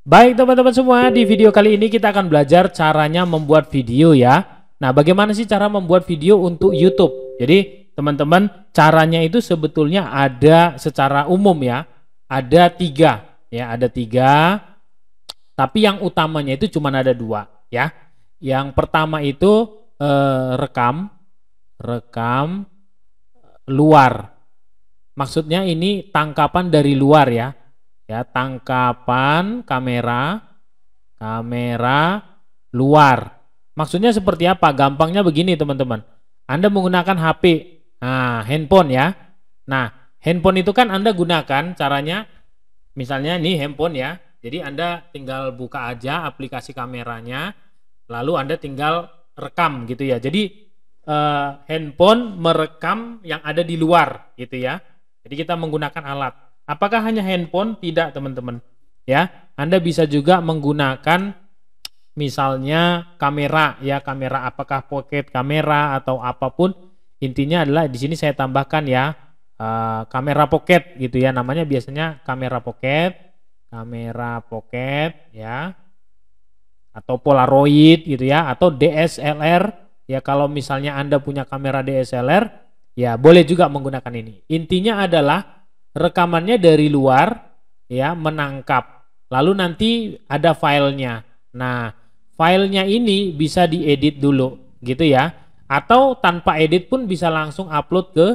Baik teman-teman semua, di video kali ini kita akan belajar caranya membuat video ya. Nah, bagaimana sih cara membuat video untuk YouTube? Jadi teman-teman, caranya itu sebetulnya ada secara umum ya. Ada tiga ya, ada tiga. Tapi yang utamanya itu cuma ada dua ya. Yang pertama itu rekam luar. Maksudnya ini tangkapan dari luar ya. Ya, tangkapan kamera luar. Maksudnya seperti apa? Gampangnya begini teman-teman. Anda menggunakan HP, handphone ya. Nah, handphone itu kan Anda gunakan caranya, misalnya ini handphone ya. Jadi Anda tinggal buka aja aplikasi kameranya, lalu Anda tinggal rekam gitu ya. Jadi handphone merekam yang ada di luar gitu ya. Jadi kita menggunakan alat. Apakah hanya handphone? Tidak teman-teman. Ya, Anda bisa juga menggunakan misalnya kamera ya, kamera apakah pocket kamera atau apapun. Intinya adalah di sini saya tambahkan ya kamera pocket gitu ya. Namanya biasanya kamera pocket ya. Atau Polaroid gitu ya, atau DSLR ya. Kalau misalnya Anda punya kamera DSLR ya boleh juga menggunakan ini. Intinya adalah rekamannya dari luar ya, menangkap, lalu nanti ada filenya. Nah, filenya ini bisa diedit dulu gitu ya, atau tanpa edit pun bisa langsung upload ke,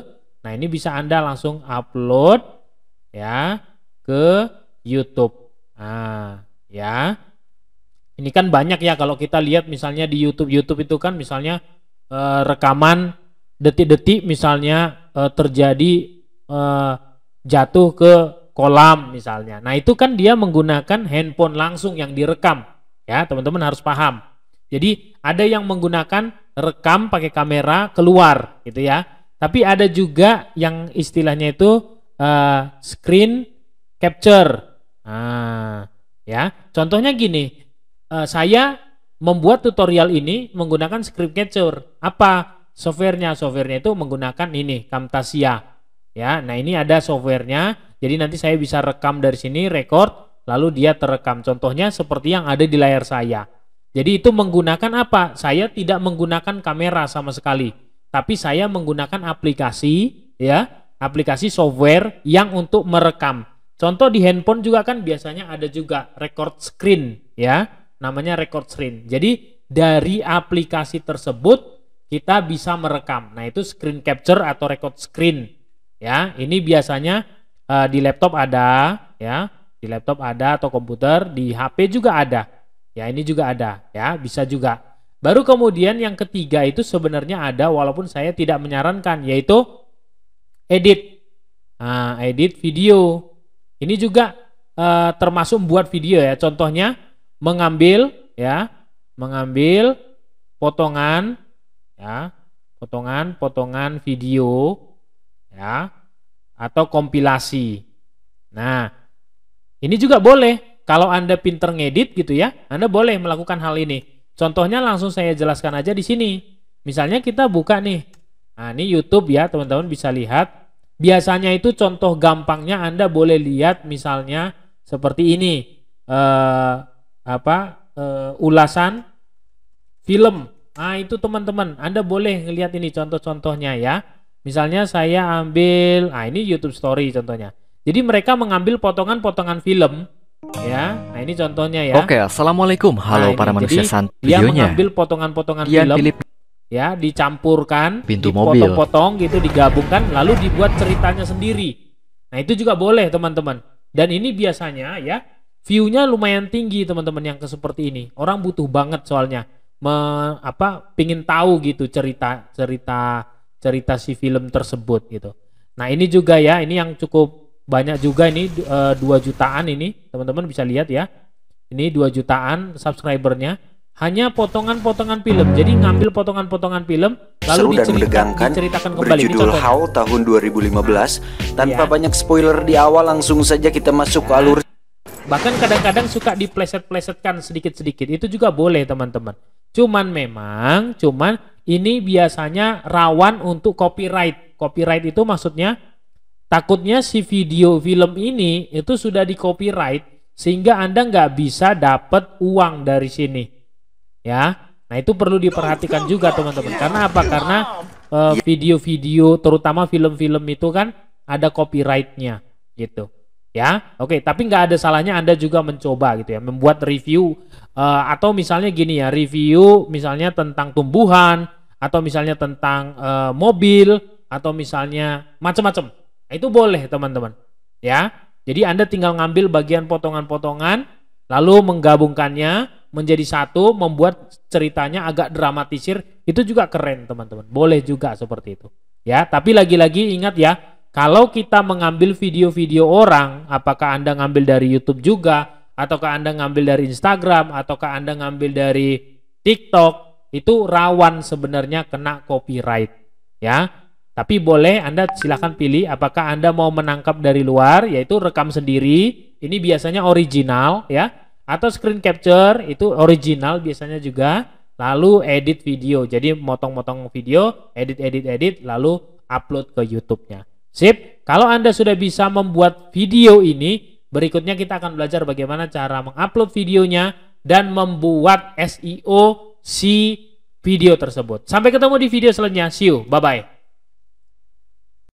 nah ini bisa Anda langsung upload ya ke YouTube. Nah ya, ini kan banyak ya kalau kita lihat misalnya di YouTube itu kan misalnya rekaman detik-detik misalnya terjadi jatuh ke kolam misalnya. Nah itu kan dia menggunakan handphone langsung yang direkam ya, teman-teman harus paham. Jadi ada yang menggunakan rekam pakai kamera keluar gitu ya. Tapi ada juga yang istilahnya itu screen capture. Nah ya, contohnya gini, saya membuat tutorial ini menggunakan screen capture. Apa softwarenya? Softwarenya itu menggunakan ini Camtasia. Ya, nah ini ada softwarenya, jadi nanti saya bisa rekam dari sini, record, lalu dia terekam. Contohnya seperti yang ada di layar saya. Jadi itu menggunakan apa? Saya tidak menggunakan kamera sama sekali, tapi saya menggunakan aplikasi, ya, aplikasi software yang untuk merekam. Contoh di handphone juga kan biasanya ada juga record screen, ya, namanya record screen. Jadi dari aplikasi tersebut kita bisa merekam. Nah itu screen capture atau record screen. Ya, ini biasanya di laptop ada, ya, di laptop ada atau komputer, di HP juga ada. Ya, ini juga ada, ya, bisa juga. Baru kemudian yang ketiga itu sebenarnya ada, walaupun saya tidak menyarankan, yaitu edit. Nah, edit video. Ini juga termasuk buat video ya. Contohnya mengambil potongan, ya, potongan video. Ya, atau kompilasi. Nah, ini juga boleh. Kalau Anda pinter ngedit gitu ya, Anda boleh melakukan hal ini. Contohnya langsung saya jelaskan aja di sini. Misalnya kita buka nih. Nah, ini YouTube ya, teman-teman bisa lihat. Biasanya itu contoh gampangnya Anda boleh lihat misalnya seperti ini. Ulasan film. Nah, itu teman-teman, Anda boleh ngelihat ini contoh-contohnya ya. Misalnya saya ambil, ini YouTube Story contohnya. Jadi mereka mengambil potongan-potongan film, ya. Nah ini contohnya ya. Oke, assalamualaikum, halo para manusia santai. Dia mengambil potongan-potongan film, ya, dicampurkan, dipotong-potong gitu, digabungkan, lalu dibuat ceritanya sendiri. Nah itu juga boleh teman-teman. Dan ini biasanya ya, view-nya lumayan tinggi teman-teman yang seperti ini. Orang butuh banget soalnya, pingin tahu gitu cerita si film tersebut gitu. Nah ini juga ya, ini yang cukup banyak juga ini 2 jutaan ini teman-teman bisa lihat ya. Ini 2 jutaan subscribernya, hanya potongan-potongan film. Jadi ngambil potongan-potongan film lalu diceritakan kembali. Berjudul How tahun 2015. Tanpa banyak spoiler di awal, langsung saja kita masuk ke alur. Bahkan kadang-kadang suka dipleset-plesetkan sedikit-sedikit. Itu juga boleh teman-teman. Cuman ini biasanya rawan untuk copyright. Copyright itu maksudnya takutnya si video film ini itu sudah di copyright sehingga Anda nggak bisa dapat uang dari sini. Ya, nah itu perlu diperhatikan juga teman-teman. Karena apa? Karena video-video, terutama film-film itu kan ada copyright-nya gitu. Ya, oke. Tapi nggak ada salahnya Anda juga mencoba gitu ya, membuat review atau misalnya gini ya, review misalnya tentang tumbuhan atau misalnya tentang mobil atau misalnya macam-macam. Nah, itu boleh teman-teman. Ya, jadi Anda tinggal ngambil bagian potongan-potongan, lalu menggabungkannya menjadi satu, membuat ceritanya agak dramatisir, itu juga keren teman-teman. Boleh juga seperti itu. Ya, tapi lagi-lagi ingat ya, kalau kita mengambil video-video orang, apakah Anda ngambil dari YouTube juga, ataukah Anda ngambil dari Instagram, ataukah Anda ngambil dari TikTok, itu rawan sebenarnya kena copyright. Ya, tapi boleh Anda silahkan pilih apakah Anda mau menangkap dari luar, yaitu rekam sendiri, ini biasanya original ya, atau screen capture, itu original biasanya juga, lalu edit video, jadi motong-motong video, edit, lalu upload ke YouTube-nya. Sip, kalau Anda sudah bisa membuat video ini, berikutnya kita akan belajar bagaimana cara mengupload videonya dan membuat SEO si video tersebut. Sampai ketemu di video selanjutnya. See you, bye-bye.